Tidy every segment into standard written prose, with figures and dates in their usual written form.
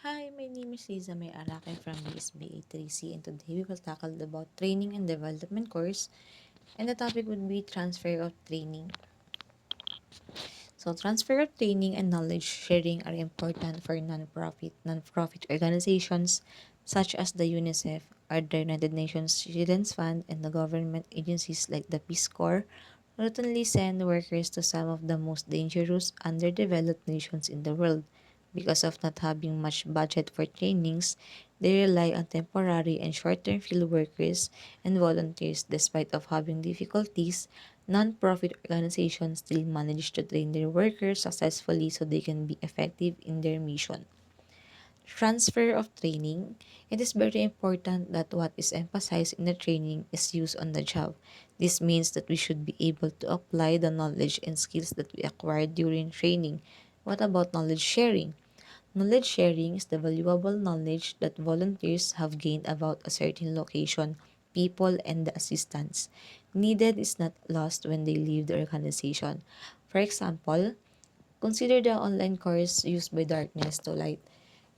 Hi, my name is Liza May Arake from the SBA 3C, and today we will tackle about training and development course, and the topic would be transfer of training. So transfer of training and knowledge sharing are important for non-profit organizations such as the UNICEF, or the United Nations Children's Fund, and the government agencies like the Peace Corps routinely send workers to some of the most dangerous underdeveloped nations in the world. Because of not having much budget for trainings, they rely on temporary and short-term field workers and volunteers. Despite of having difficulties, non-profit organizations still manage to train their workers successfully so they can be effective in their mission. Transfer of training. It is very important that what is emphasized in the training is used on the job. This means that we should be able to apply the knowledge and skills that we acquired during training. What about knowledge sharing? Knowledge sharing is the valuable knowledge that volunteers have gained about a certain location, people, and the assistance needed is not lost when they leave the organization. For example, consider the online course used by Darkness to Light,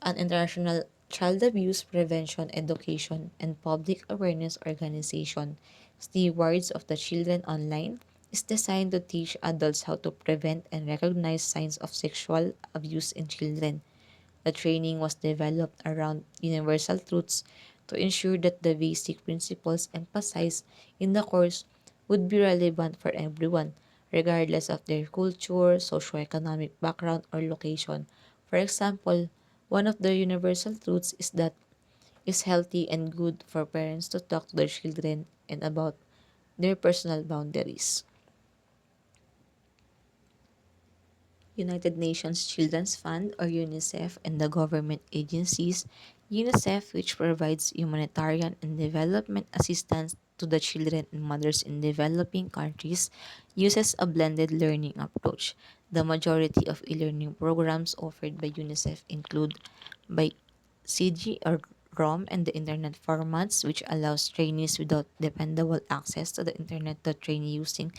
an international child abuse prevention education and public awareness organization. Stewards of the Children Online is designed to teach adults how to prevent and recognize signs of sexual abuse in children. The training was developed around universal truths to ensure that the basic principles emphasized in the course would be relevant for everyone, regardless of their culture, socioeconomic background, or location. For example, one of the universal truths is that it's healthy and good for parents to talk to their children and about their personal boundaries. United Nations Children's Fund or UNICEF and the government agencies. UNICEF, which provides humanitarian and development assistance to the children and mothers in developing countries, uses a blended learning approach. The majority of e-learning programs offered by UNICEF include by CG or ROM and the internet formats, which allows trainees without dependable access to the internet to train using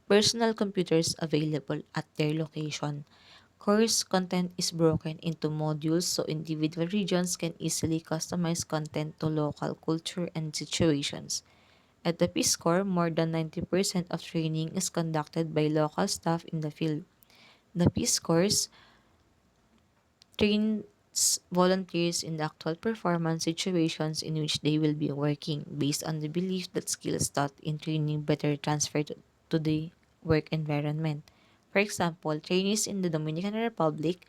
personal computers available at their location. Course content is broken into modules so individual regions can easily customize content to local culture and situations. At the Peace Corps, more than 90% of training is conducted by local staff in the field. The Peace Corps trains volunteers in the actual performance situations in which they will be working based on the belief that skills taught in training better transfer to the work environment. For example, trainees in the Dominican Republic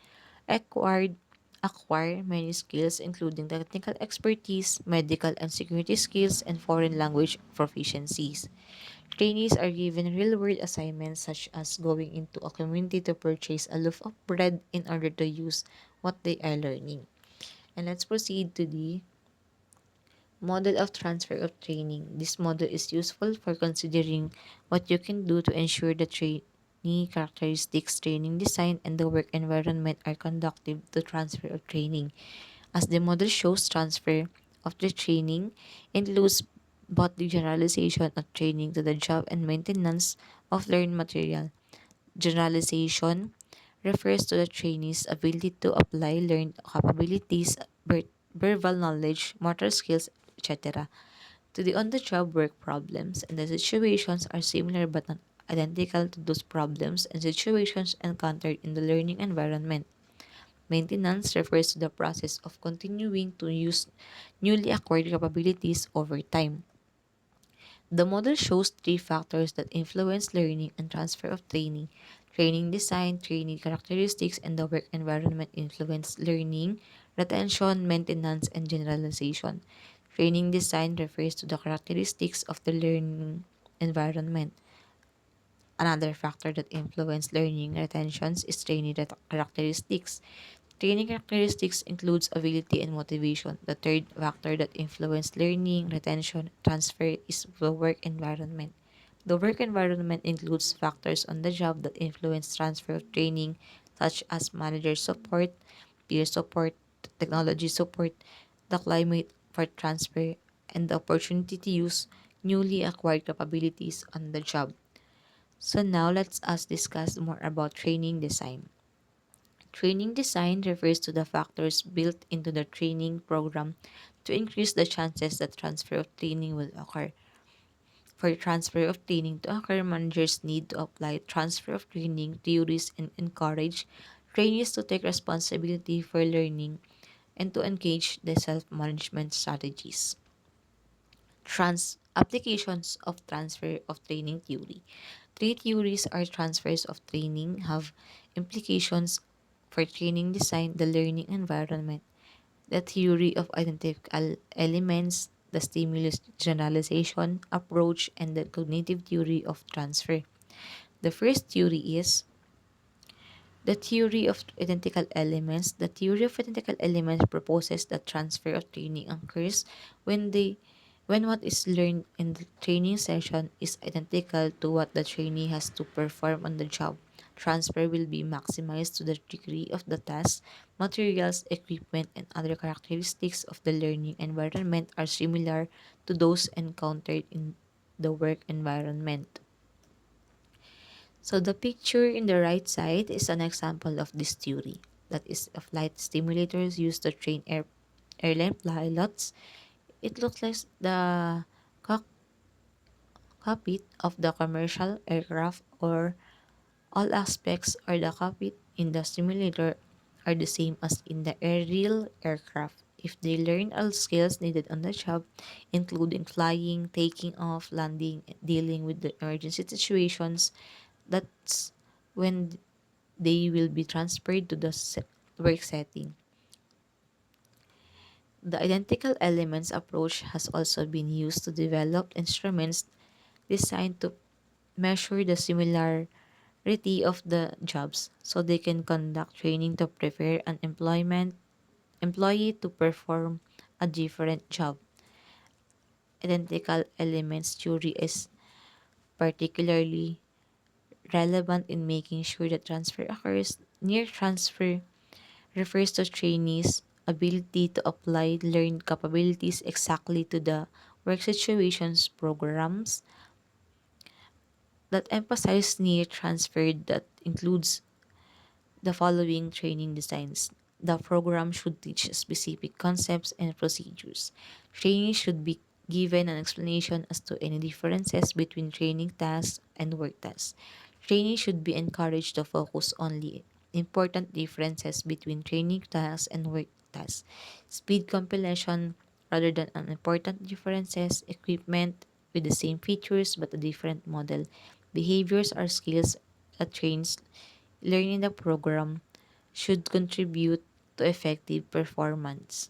acquired acquire many skills including technical expertise, medical and security skills, and foreign language proficiencies. Trainees are given real-world assignments such as going into a community to purchase a loaf of bread in order to use what they are learning. And let's proceed to the model of transfer of training. This model is useful for considering what you can do to ensure the trainee characteristics, training design, and the work environment are conducive to transfer of training. As the model shows, transfer of the training includes both the generalization of training to the job and maintenance of learned material. Generalization refers to the trainee's ability to apply learned capabilities, verbal knowledge, motor skills, etc. to the on-the-job work problems, and the situations are similar but not identical to those problems and situations encountered in the learning environment. Maintenance refers to the process of continuing to use newly acquired capabilities over time. The model shows three factors that influence learning and transfer of training. Training design, training characteristics, and the work environment influence learning, retention, maintenance, and generalization. Training design refers to the characteristics of the learning environment. Another factor that influence learning retentions is training characteristics. Training characteristics includes ability and motivation. The third factor that influences learning, retention, transfer is the work environment. The work environment includes factors on the job that influence transfer of training, such as manager support, peer support, technology support, the climate for transfer, and the opportunity to use newly acquired capabilities on the job. So now let's us discuss more about training design. Training design refers to the factors built into the training program to increase the chances that transfer of training will occur. For transfer of training to occur, managers need to apply transfer of training theories and encourage trainees to take responsibility for learning and to engage the self-management strategies. Applications of transfer of training theory. Three theories are transfers of training have implications for training design, the learning environment, the theory of identical elements, the stimulus generalization approach, and the cognitive theory of transfer. The first theory is the theory of identical elements. The theory of identical elements proposes that transfer of training occurs when they when what is learned in the training session is identical to what the trainee has to perform on the job. Transfer will be maximized to the degree of the task, materials, equipment, and other characteristics of the learning environment are similar to those encountered in the work environment. So the picture in the right side is an example of this theory. That is a flight simulators used to train airline pilots. It looks like the cock- cockpit of the commercial aircraft or all aspects or the cockpit in the simulator are the same as in the real aircraft. If they learn all skills needed on the job, including flying, taking off, landing, dealing with the emergency situations, that's when they will be transferred to the work setting. The identical elements approach has also been used to develop instruments designed to measure the similarity of the jobs so they can conduct training to prepare an employee to perform a different job. Identical elements theory is particularly relevant in making sure that transfer occurs. Near transfer refers to trainees' ability to apply learned capabilities exactly to the work situations programs that emphasize near transfer that includes the following training designs. The program should teach specific concepts and procedures. Trainees should be given an explanation as to any differences between training tasks and work tasks. Trainees should be encouraged to focus only important differences between training tasks and work tasks. Speed compilation rather than unimportant differences, equipment with the same features but a different model. Behaviors are skills that trains learning the program should contribute to effective performance.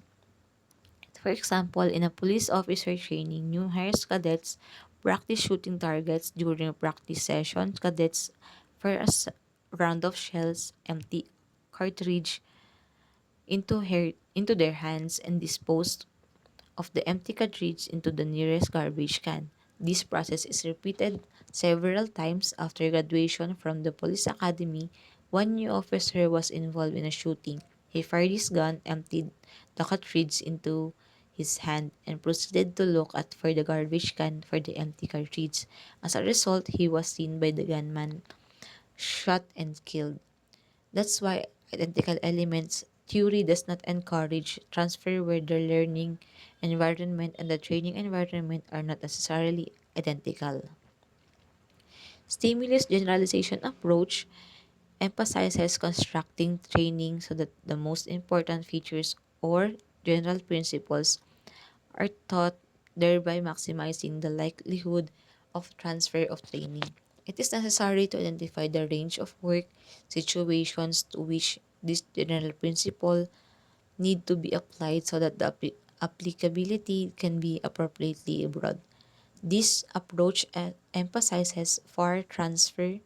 For example, in a police officer training, new hires cadets practice shooting targets during a practice session. Cadets fire a round of shells, empty cartridge into their hands and dispose of the empty cartridge into the nearest garbage can. This process is repeated several times after graduation from the police academy. One new officer was involved in a shooting. He fired his gun, emptied the cartridge into his hand, and proceeded to look at for the garbage can for the empty cartridge. As a result, he was seen by the gunman, shot and killed. That's why identical elements theory does not encourage transfer where the learning environment and the training environment are not necessarily identical. Stimulus generalization approach emphasizes constructing training so that the most important features or general principles are taught, thereby maximizing the likelihood of transfer of training. It is necessary to identify the range of work situations to which this general principle need to be applied so that the applicability can be appropriately broad. This approach emphasizes far transfer,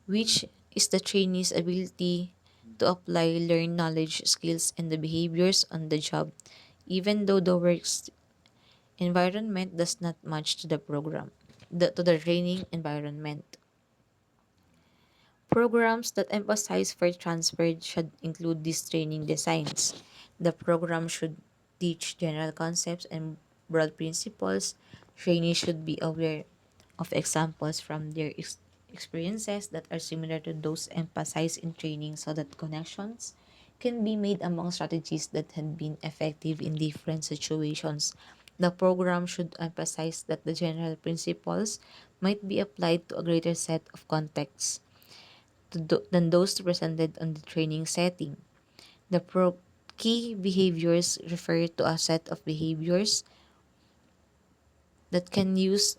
which is the trainee's ability to apply learned knowledge, skills, and the behaviors on the job, even though the work's environment does not match to the to the training environment. Programs that emphasize for transfer should include these training designs. The program should teach general concepts and broad principles. Trainees should be aware of examples from their experiences that are similar to those emphasized in training so that connections can be made among strategies that had been effective in different situations. The program should emphasize that the general principles might be applied to a greater set of contexts than those presented on the training setting. The key behaviors refer to a set of behaviors that can use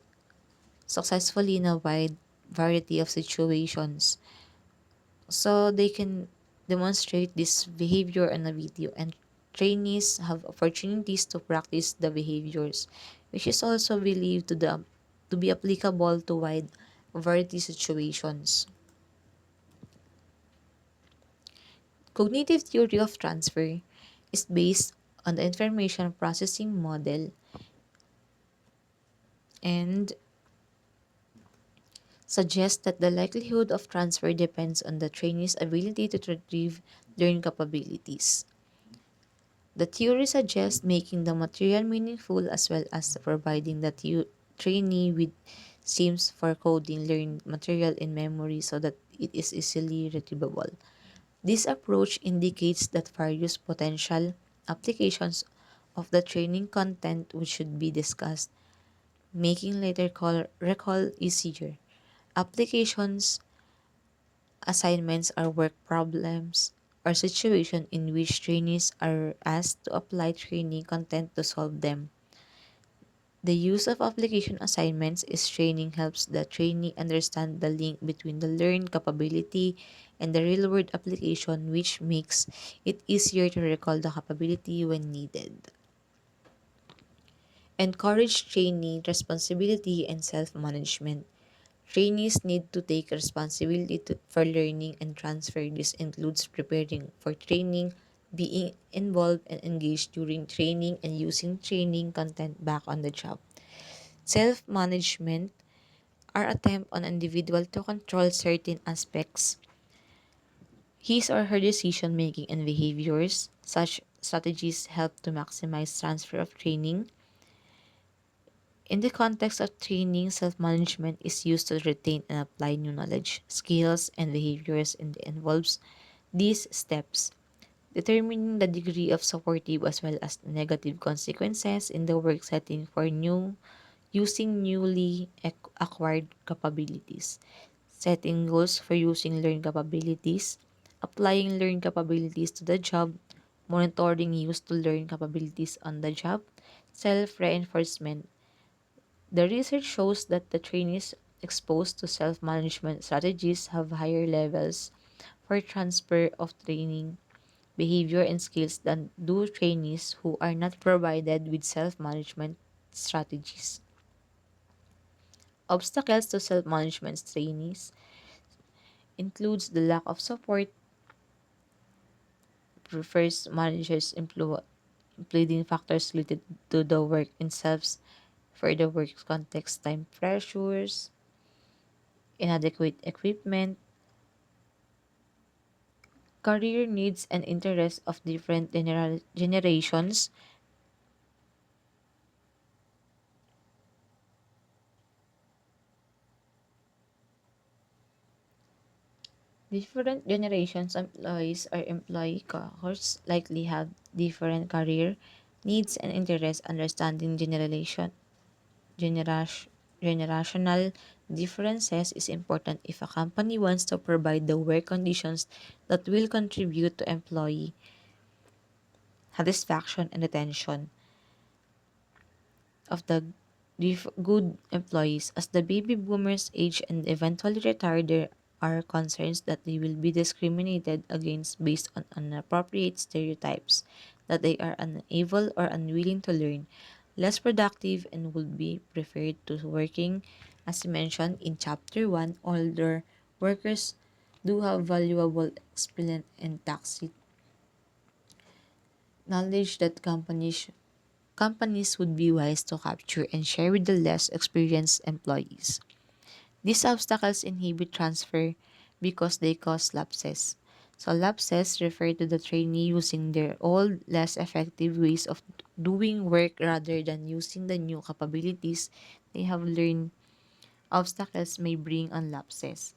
successfully in a wide variety of situations. So they can demonstrate this behavior on a video, and trainees have opportunities to practice the behaviors, which is also believed to be applicable to wide variety situations. Cognitive theory of transfer is based on the information processing model and suggests that the likelihood of transfer depends on the trainee's ability to retrieve learned capabilities. The theory suggests making the material meaningful as well as providing the trainee with schemes for coding learned material in memory so that it is easily retrievable. This approach indicates that various potential applications of the training content which should be discussed, making later recall easier. Applications, assignments, or work problems or situations in which trainees are asked to apply training content to solve them. The use of application assignments is training helps the trainee understand the link between the learned capability and the real-world application, which makes it easier to recall the capability when needed. Encourage trainee responsibility and self-management. Trainees need to take responsibility for learning and transfer. This includes preparing for training, being involved and engaged during training, and using training content back on the job. Self-management are attempt on an individual to control certain aspects, his or her decision making and behaviors. Such strategies help to maximize transfer of training. In the context of training, self-management is used to retain and apply new knowledge, skills, and behaviors and involves these steps. Determining the degree of supportive as well as negative consequences in the work setting for using newly acquired capabilities. Setting goals for using learned capabilities. Applying learned capabilities to the job. Monitoring used to learn capabilities on the job. Self-reinforcement. The research shows that the trainees exposed to self-management strategies have higher levels for transfer of training, behavior, and skills than do trainees who are not provided with self-management strategies. Obstacles to self-management trainees includes the lack of support, prefers managers including factors related to the work itself, for the work context, time pressures, inadequate equipment, career needs and interests of different generations. Different generations employees or employee cohorts likely have different career needs and interests. Understanding generational differences is important if a company wants to provide the work conditions that will contribute to employee satisfaction and retention of the good employees. As the baby boomers age and eventually retire, there are concerns that they will be discriminated against based on inappropriate stereotypes, that they are unable or unwilling to learn, less productive, and would be preferred to working. As mentioned in Chapter 1, older workers do have valuable experience and tacit knowledge that companies would be wise to capture and share with the less experienced employees. These obstacles inhibit transfer because they cause lapses. So lapses refer to the trainee using their old, less effective ways of doing work rather than using the new capabilities they have learned obstacles may bring on lapses.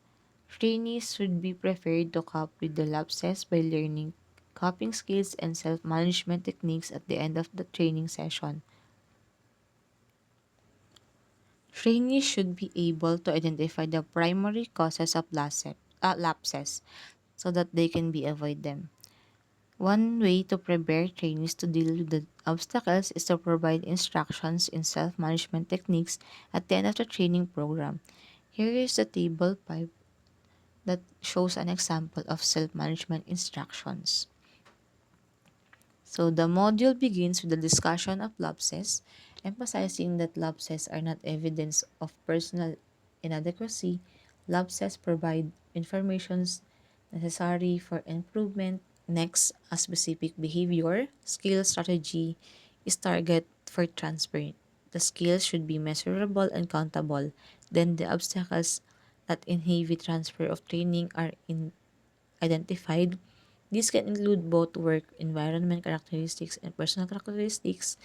Trainees should be prepared to cope with the lapses by learning coping skills and self-management techniques at the end of the training session. Trainees should be able to identify the primary causes of lapses so that they can be avoid them. One way to prepare trainees to deal with the obstacles is to provide instructions in self-management techniques at the end of the training program. Here is the table 5 that shows an example of self-management instructions. So the module begins with the discussion of lapses, emphasizing that lapses are not evidence of personal inadequacy. Lapses provide information necessary for improvement. Next, a specific behavior, skill, strategy is target for transfer. The skills should be measurable and countable. Then the obstacles that inhibit transfer of training are identified. This can include both work environment characteristics and personal characteristics,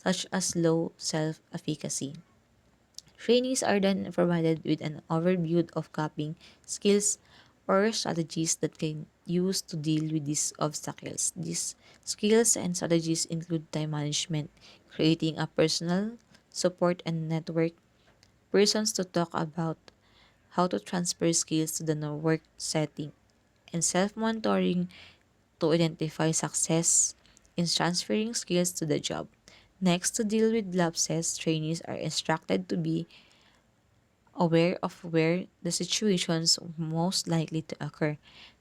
such as low self-efficacy. Trainees are then provided with an overview of coping skills or strategies that can use to deal with these obstacles. These skills and strategies include time management, creating a personal support and network, persons to talk about how to transfer skills to the work setting, and self-monitoring to identify success in transferring skills to the job. Next, to deal with lapses, trainees are instructed to be aware of where the situations most likely to occur.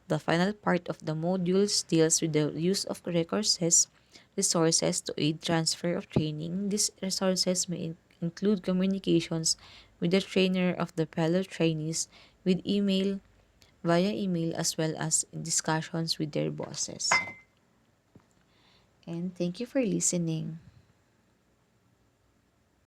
The final part of the modules deals with the use of resources to aid transfer of training. These resources may include communications with the trainer of the fellow trainees with via email as well as discussions with their bosses. And thank you for listening.